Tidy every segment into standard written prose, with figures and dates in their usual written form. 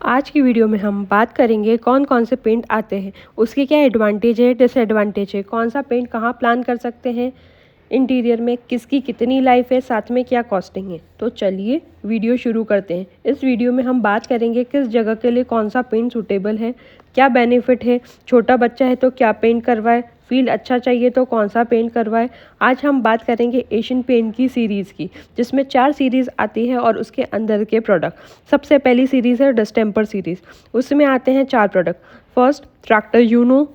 आज की वीडियो में हम बात करेंगे कौन कौन से पेंट आते हैं, उसके क्या एडवांटेज है, डिसएडवांटेज है, कौन सा पेंट कहाँ प्लान कर सकते हैं इंटीरियर में, किसकी कितनी लाइफ है, साथ में क्या कॉस्टिंग है। तो चलिए वीडियो शुरू करते हैं। इस वीडियो में हम बात करेंगे किस जगह के लिए कौन सा पेंट सूटेबल है, क्या बेनिफिट है, छोटा बच्चा है तो क्या पेंट करवाए, फील अच्छा चाहिए तो कौन सा पेंट करवाए। आज हम बात करेंगे एशियन पेंट की सीरीज़ की, जिसमें 4 सीरीज़ आती है और उसके अंदर के प्रोडक्ट। सबसे पहली सीरीज़ है डिस्टेम्पर सीरीज़, उसमें आते हैं 4 product. First tractor Uno,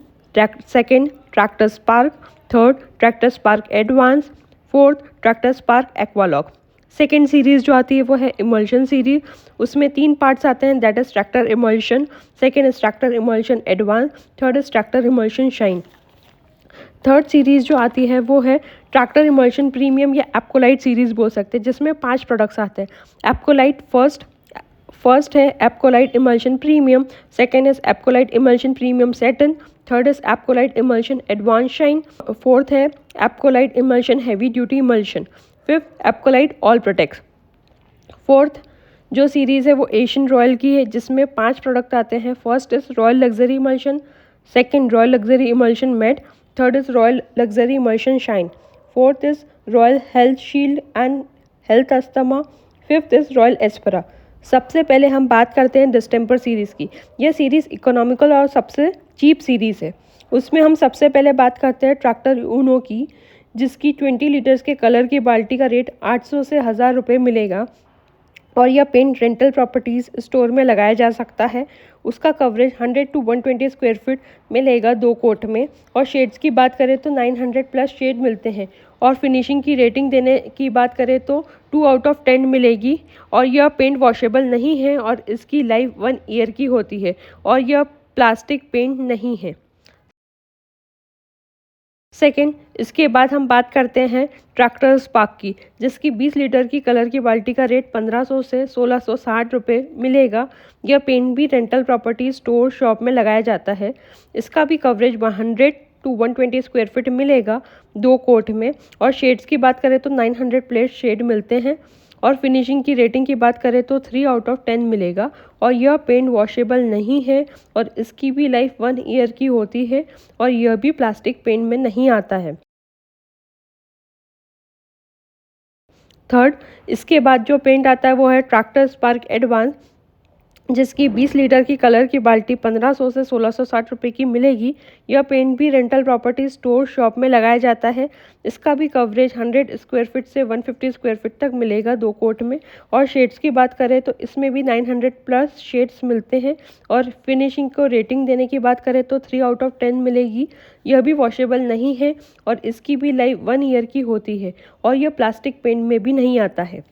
second tractor Spark, third tractor Spark advance, fourth tractor Spark Aqualog. Second series जो आती है वो है इमल्शन सीरीज, उसमें 3 पार्ट्स आते हैं, that is tractor emulsion, second is tractor emulsion advance, third is tractor emulsion shine. Third series जो आती है वो है ट्रैक्टर इमल्शन प्रीमियम या एप्कोलाइट सीरीज़ बोल सकते हैं, जिसमें 5 प्रोडक्ट्स आते हैं। एप्कोलाइट फर्स्ट है Apcolite emulsion premium, second is Apcolite emulsion premium satin, third is Apcolite emulsion advance shine, fourth है Apcolite emulsion heavy duty emulsion, fifth Apcolite all protect. Fourth जो सीरीज़ है वो एशियन रॉयल की है, जिसमें 5 प्रोडक्ट आते हैं। First is Royale luxury emulsion, second Royale luxury emulsion matt, third is Royale luxury emulsion shine, fourth is Royale health shield and health asthma, fifth is Royale Aspira. सबसे पहले हम बात करते हैं डिस्टेम्पर सीरीज़ की। यह सीरीज़ इकोनॉमिकल और सबसे चीप सीरीज़ है। उसमें हम सबसे पहले बात करते हैं ट्रैक्टर यूनो की, जिसकी 20 लीटर्स के कलर की बाल्टी का रेट 800 से 1000 रुपये मिलेगा और यह पेंट रेंटल प्रॉपर्टीज़ स्टोर में लगाया जा सकता है। उसका कवरेज 100 to 120 स्क्वायर फीट मिलेगा 2 कोट में, और शेड्स की बात करें तो 900 प्लस शेड मिलते हैं। और फिनिशिंग की रेटिंग देने की बात करें तो 2 आउट ऑफ 10 मिलेगी। और यह पेंट वॉशेबल नहीं है और इसकी लाइफ 1 ईयर की होती है, और यह प्लास्टिक पेंट नहीं है। सेकेंड, इसके बाद हम बात करते हैं ट्रैक्टर स्पार्क की, जिसकी 20 लीटर की कलर की बाल्टी का रेट 1500 से 1660 रुपये मिलेगा। यह पेंट भी रेंटल प्रॉपर्टी स्टोर शॉप में लगाया जाता है। इसका भी कवरेज 100 to 120 स्क्वायर फीट मिलेगा 2 कोट में, और शेड्स की बात करें तो 900 प्लस शेड मिलते हैं। और फिनिशिंग की रेटिंग की बात करें तो 3 आउट ऑफ 10 मिलेगा, और यह पेंट वॉशेबल नहीं है और इसकी भी लाइफ 1 ईयर की होती है, और यह भी प्लास्टिक पेंट में नहीं आता है। थर्ड, इसके बाद जो पेंट आता है वो है ट्रैक्टर स्पार्क एडवांस, जिसकी 20 लीटर की कलर की बाल्टी 1500 से 1660 रुपये की मिलेगी। यह पेंट भी रेंटल प्रॉपर्टी स्टोर शॉप में लगाया जाता है। इसका भी कवरेज 100 स्क्वायर फीट से 150 स्क्वायर फीट तक मिलेगा 2 कोट में। और शेड्स की बात करें तो इसमें भी 900 प्लस शेड्स मिलते हैं। और फिनिशिंग को रेटिंग देने की बात करें तो 3 आउट ऑफ 10 मिलेगी। यह भी वॉशेबल नहीं है और इसकी भी लाइफ 1 ईयर की होती है, और यह प्लास्टिक पेंट में भी नहीं आता है।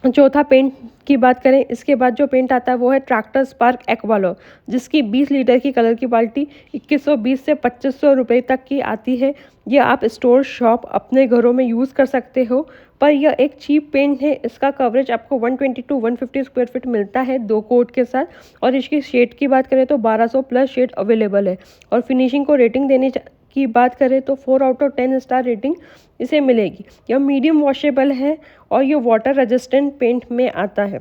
चौथा पेंट की बात करें, इसके बाद जो पेंट आता है वो है ट्रैक्टर स्पार्क एक्वालॉग, जिसकी 20 लीटर की कलर की बाल्टी 2120 से 2500 रुपये तक की आती है। ये आप स्टोर शॉप अपने घरों में यूज़ कर सकते हो, पर यह एक चीप पेंट है। इसका कवरेज आपको 120 टू 150 स्क्वायर फीट मिलता है 2 कोट के साथ, और इसकी शेड की बात करें तो 1200 प्लस शेड अवेलेबल है। और फिनिशिंग को रेटिंग देने की बात करें तो 4 आउट ऑफ 10 स्टार रेटिंग इसे मिलेगी। यह मीडियम वॉशेबल है और ये वाटर रेजिस्टेंट पेंट में आता है।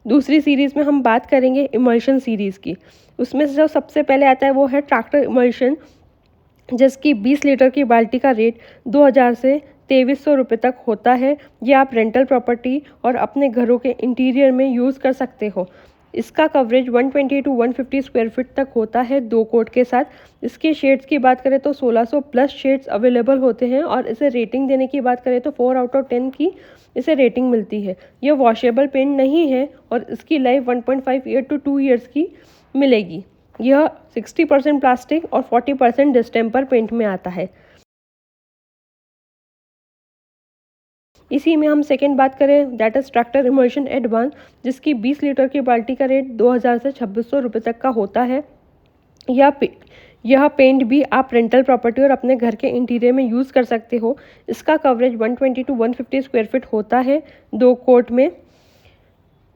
दूसरी सीरीज़ में हम बात करेंगे इमल्शन सीरीज़ की। उसमें से जो सबसे पहले आता है वो है ट्रैक्टर इमल्शन, जिसकी 20 लीटर की बाल्टी का रेट 2000 से 2300 रुपये तक होता है। ये आप रेंटल प्रॉपर्टी और अपने घरों के इंटीरियर में यूज़ कर सकते हो। इसका कवरेज 120 टू 150 स्क्वायर फीट तक होता है 2 कोट के साथ। इसके शेड्स की बात करें तो 1600 प्लस शेड्स अवेलेबल होते हैं, और इसे रेटिंग देने की बात करें तो 4 आउट ऑफ 10 की इसे रेटिंग मिलती है। यह वॉशेबल पेंट नहीं है और इसकी लाइफ 1.5 ईयर टू 2 ईयर्स की मिलेगी। यह 60% प्लास्टिक और 40% डिस्टेम्पर पेंट में आता है। इसी में हम सेकेंड बात करें, that is tractor emulsion advance, जिसकी 20 लीटर की बाल्टी का रेट 2000 से 2600 रुपये तक का होता है। यह पेंट भी आप रेंटल प्रॉपर्टी और अपने घर के इंटीरियर में यूज़ कर सकते हो। इसका कवरेज 120 टू 150 स्क्वायर फीट होता है 2 कोट में।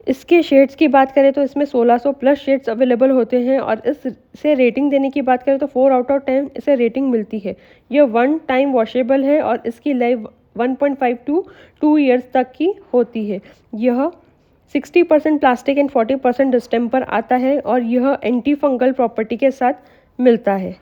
इसके शेड्स की बात करें तो इसमें 1600 प्लस शेड्स अवेलेबल होते हैं, और इसे रेटिंग देने की बात करें तो 4 आउट ऑफ 10 इसे रेटिंग मिलती है। यह 1 टाइम वॉशेबल है और इसकी लाइफ 1.5 टू 2 ईयर्स तक की होती है। यह 60% प्लास्टिक एंड 40% डिस्टेम्पर आता है और यह एंटी फंगल प्रॉपर्टी के साथ मिलता है।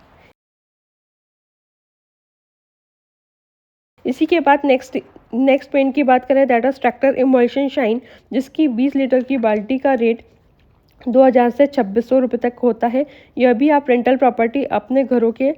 इसी के बाद नेक्स्ट पेंट की बात करें, that is tractor emulsion shine, जिसकी 20 लीटर की बाल्टी का रेट 2000 से 2600 रुपये तक होता है। यह भी आप रेंटल प्रॉपर्टी अपने घरों के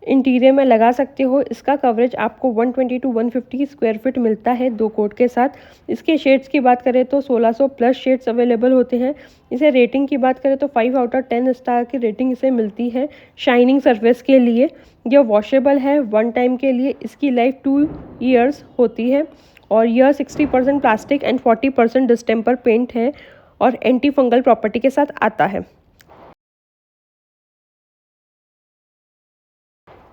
इंटीरियर में लगा सकते हो। इसका कवरेज आपको 120 टू 150 स्क्वायर फीट मिलता है 2 कोट के साथ। इसके शेड्स की बात करें तो 1600 प्लस शेड्स अवेलेबल होते हैं। इसे रेटिंग की बात करें तो 5 आउट ऑफ 10 स्टार की रेटिंग इसे मिलती है शाइनिंग सरफेस के लिए। यह वॉशेबल है 1 टाइम के लिए। इसकी लाइफ 2 ईयर्स होती है और यह 60% प्लास्टिक एंड 40% डिस्टेम्पर पेंट है और एंटी फंगल प्रॉपर्टी के साथ आता है।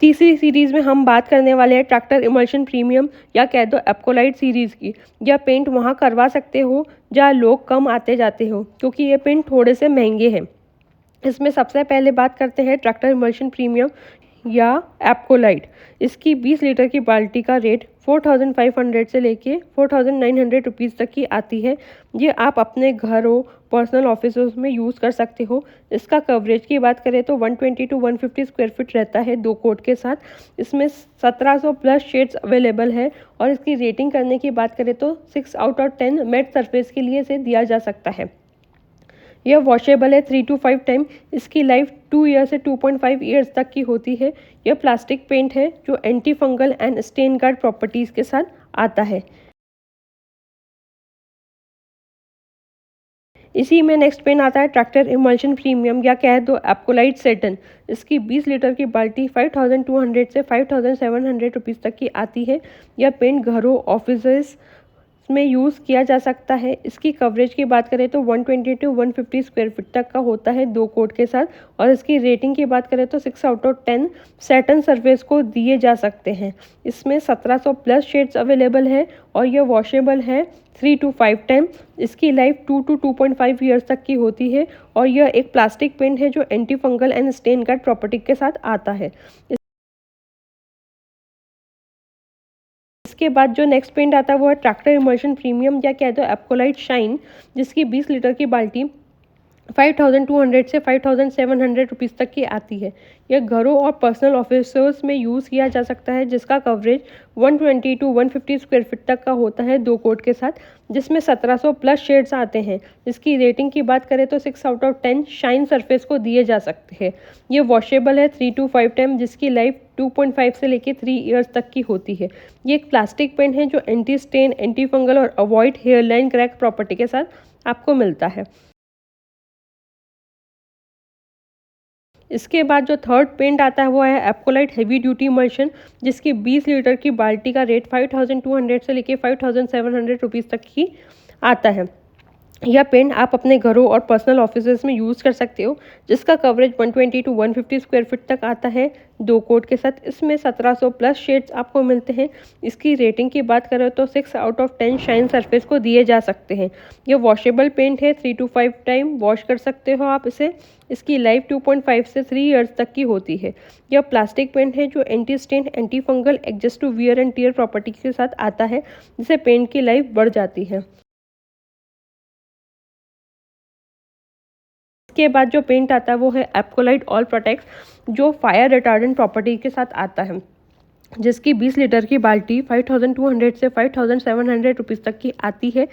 तीसरी सीरीज़ में हम बात करने वाले हैं ट्रैक्टर इमल्शन प्रीमियम या कह दो एप्कोलाइट सीरीज़ की। यह पेंट वहाँ करवा सकते हो जहाँ लोग कम आते जाते हो, क्योंकि ये पेंट थोड़े से महंगे हैं। इसमें सबसे पहले बात करते हैं ट्रैक्टर इमल्शन प्रीमियम या एप्कोलाइट। इसकी 20 लीटर की बाल्टी का रेट 4500 से लेके 4900 रुपीज़ तक की आती है। ये आप अपने घरों, पर्सनल ऑफिस में यूज़ कर सकते हो। इसका कवरेज की बात करें तो 120 टू 150 स्क्वायर फीट रहता है 2 कोट के साथ। इसमें 1700 प्लस शेड्स अवेलेबल है और इसकी रेटिंग करने की बात करें तो 6 आउट ऑफ 10 मैट सरफेस के लिए इसे दिया जा सकता है। यह वॉशेबल है 3 टू 5 टाइम। इसकी लाइफ 2 ईयर से 2.5 ईयर्स तक की होती है। यह प्लास्टिक पेंट है जो anti fungal and stain guard properties के साथ आता है। इसी में नेक्स्ट पेन आता है ट्रैक्टर इमल्शन प्रीमियम या कह दो एप्कोलाइट सेटन। इसकी 20 लीटर की बाल्टी 5200 से 5700 रुपीज़ तक की आती है। यह पेंट घरों, ऑफिसेस में यूज़ किया जा सकता है। इसकी कवरेज की बात करें तो 120 टू 150 स्क्वायर फीट तक का होता है 2 कोट के साथ और इसकी रेटिंग की बात करें तो 6 आउट ऑफ 10 सैटन सरफेस को दिए जा सकते हैं। इसमें 1700 प्लस शेड्स अवेलेबल है और यह वॉशेबल है 3 टू 5 टाइम। इसकी लाइफ 2 टू 2.5 ईयर्स तक की होती है और यह एक प्लास्टिक पेंट है जो anti fungal and stain guard property के साथ आता है। इसके बाद जो नेक्स्ट पेंट आता है वो है ट्रैक्टर इमल्शन प्रीमियम या कह दो एप्कोलाइट शाइन, जिसकी 20 लीटर की बाल्टी 5200 से 5700 रुपीज़ तक की आती है। यह घरों और पर्सनल ऑफिस में यूज़ किया जा सकता है, जिसका कवरेज 120 टू 150 स्क्वायर फीट तक का होता है 2 कोट के साथ, जिसमें 1700 प्लस शेड्स आते हैं। इसकी रेटिंग की बात करें तो 6 आउट ऑफ 10 शाइन सरफेस को दिए जा सकते हैं। ये वॉशेबल है 3 टू 5 टाइम, जिसकी लाइफ 2.5 से लेकर 3 ईयर्स तक की होती है। ये एक प्लास्टिक पेंट है जो एंटी स्टेन, एंटी फंगल और अवॉइड हेयरलाइन क्रैक प्रॉपर्टी के साथ आपको मिलता है। इसके बाद जो थर्ड पेंट आता है वो है एप्कोलाइट हेवी ड्यूटी इमल्शन, जिसकी 20 लीटर की बाल्टी का रेट 5200 से लेके 5700 रुपीज़ तक की आता है। यह पेंट आप अपने घरों और पर्सनल ऑफिसेज में यूज़ कर सकते हो, जिसका कवरेज 120 टू 150 स्क्वायर फीट तक आता है 2 कोट के साथ। इसमें 1700 प्लस शेड्स आपको मिलते हैं। इसकी रेटिंग की बात करें तो 6 आउट ऑफ 10 शाइन सरफेस को दिए जा सकते हैं। यह वॉशेबल पेंट है 3 टू 5 टाइम वॉश कर सकते हो आप इसे। इसकी लाइफ 2.5 से 3 ईयर्स तक की होती है। यह प्लास्टिक पेंट है जो anti stain, anti fungal, adjust to wear and tear property के साथ आता है, जिससे पेंट की लाइफ बढ़ जाती है। इसके बाद जो पेंट आता है वो है एप्कोलाइट ऑल प्रोटेक्ट, जो फायर रिटार्डेंट प्रॉपर्टी के साथ आता है, जिसकी 20 लीटर की बाल्टी 5200 से 5700 रुपीज़ तक की आती है।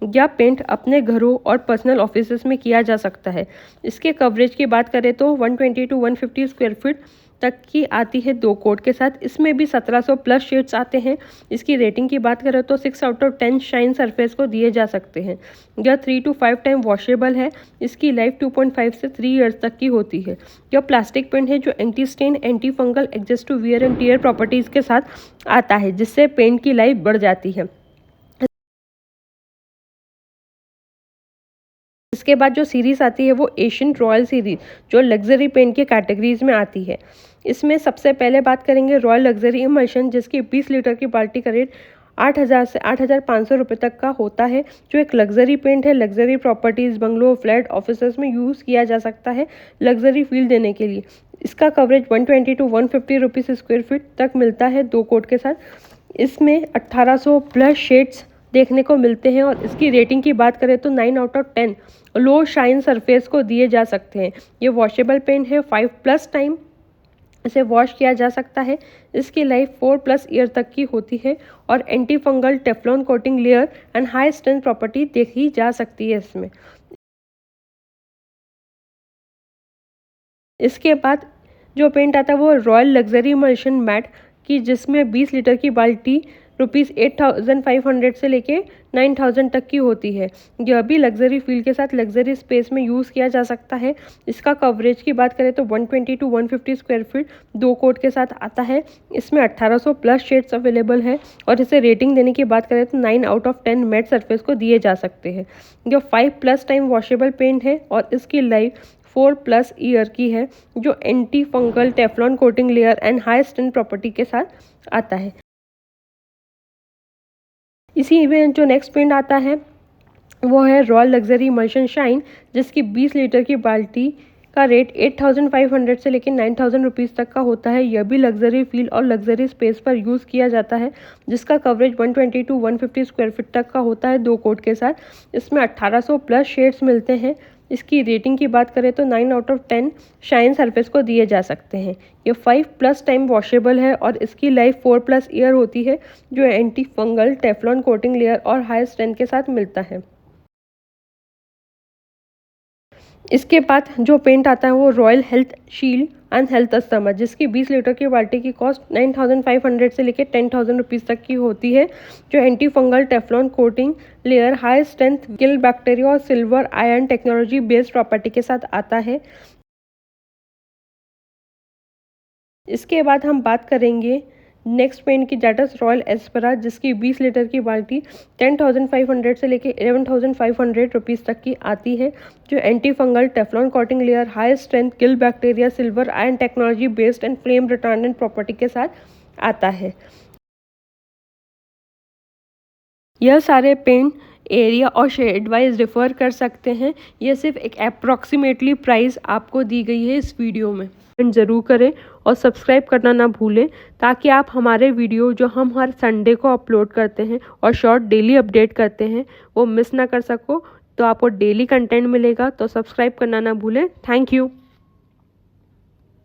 यह पेंट अपने घरों और पर्सनल ऑफिसेज में किया जा सकता है। इसके कवरेज की बात करें तो 120 टू 150 स्क्वायर फीट तक की आती है 2 कोट के साथ। इसमें भी 1700 प्लस शेड्स आते हैं। इसकी रेटिंग की बात करें तो 6 आउट ऑफ 10 शाइन सरफेस को दिए जा सकते हैं। यह 3 टू 5 टाइम वॉशेबल है। इसकी लाइफ 2.5 से 3 ईयर्स तक की होती है। यह प्लास्टिक पेंट है जो anti stain, anti fungal, adjust to wear and tear properties के साथ आता है, जिससे पेंट की लाइफ बढ़ जाती है। इसके बाद जो सीरीज़ आती है वो एशियन रॉयल सीरीज़, जो लग्जरी पेंट के कैटेगरीज में आती है। इसमें सबसे पहले बात करेंगे रॉयल लग्जरी इमल्शन, जिसकी 20 लीटर की बाल्टी का रेट 8000 से 8500 रुपये तक का होता है, जो एक लग्जरी पेंट है। Luxury properties, bungalow, flat, offices में यूज़ किया जा सकता है लग्जरी फील देने के लिए। इसका coverage 120 to 150 rupees square feet तक मिलता है 2 कोट के साथ। इसमें 1800 प्लस शेड्स देखने को मिलते हैं और इसकी रेटिंग की बात करें तो 9/10 लो शाइन सरफेस को दिए जा सकते हैं। ये वॉशेबल पेन है, 5+ टाइम इसे वॉश किया जा सकता है। इसकी लाइफ 4+ ईयर तक की होती है और anti fungal Teflon coating layer and high strength property देखी जा सकती है इसमें। इसके बाद जो पेंट आता है वो रॉयल लग्जरी इमल्शन मैट की, जिसमें 20 लीटर की बाल्टी ₹8,500 से लेके 9,000 तक की होती है। यह भी लग्जरी फील के साथ लग्जरी स्पेस में यूज़ किया जा सकता है। इसका कवरेज की बात करें तो 120 to 150 स्क्वायर फीट 2 कोट के साथ आता है। इसमें 1800 प्लस शेड्स अवेलेबल है और इसे रेटिंग देने की बात करें तो 9/10 मैट सरफेस को दिए जा सकते हैं। यह 5+ टाइम वॉशेबल पेंट है और इसकी लाइफ 4+ ईयर की है, जो anti fungal Teflon coating layer and high strength property के साथ आता है। इसी में जो नेक्स्ट पेंट आता है वो है रॉयल लग्जरी इमल्शन शाइन, जिसकी 20 लीटर की बाल्टी का रेट 8,500 से लेकर 9,000 रुपीज़ तक का होता है। यह भी लग्जरी फील और लग्जरी स्पेस पर यूज़ किया जाता है, जिसका कवरेज 120 to 150 स्क्वायर फीट तक का होता है 2 कोट के साथ। इसमें 1800 प्लस शेड्स मिलते हैं। इसकी रेटिंग की बात करें तो 9/10 शाइन सरफेस को दिए जा सकते हैं। ये 5+ टाइम वॉशेबल है और इसकी लाइफ 4+ ईयर होती है, जो anti fungal Teflon coating layer और हाई स्ट्रेंथ के साथ मिलता है। इसके बाद जो पेंट आता है वो royal health shield and health asthma, जिसकी 20 लीटर की बाल्टी की कॉस्ट 9,500 से लेकर 10,000 रुपीज़ तक की होती है, जो anti fungal Teflon coating layer high strength kill bacteria और silver iron technology based property के साथ आता है। इसके बाद हम बात करेंगे नेक्स्ट पेंट की, दैट इज रॉयल एस्परा, जिसकी 20 लीटर की बाल्टी 10,500 से लेके 11,500 रुपीज़ तक की आती है, जो anti fungal Teflon coating layer high strength kill bacteria silver iron technology based and flame retardant property के साथ आता है। यह सारे पेन एरिया और शेड वाइज डिफ़र कर सकते हैं। यह सिर्फ एक अप्रॉक्सीमेटली प्राइस आपको दी गई है इस वीडियो में। ज़रूर करें और सब्सक्राइब करना ना भूलें, ताकि आप हमारे वीडियो जो हम हर संडे को अपलोड करते हैं और शॉर्ट डेली अपडेट करते हैं वो मिस ना कर सको। तो आपको डेली कंटेंट मिलेगा, तो सब्सक्राइब करना ना भूलें। Thank you.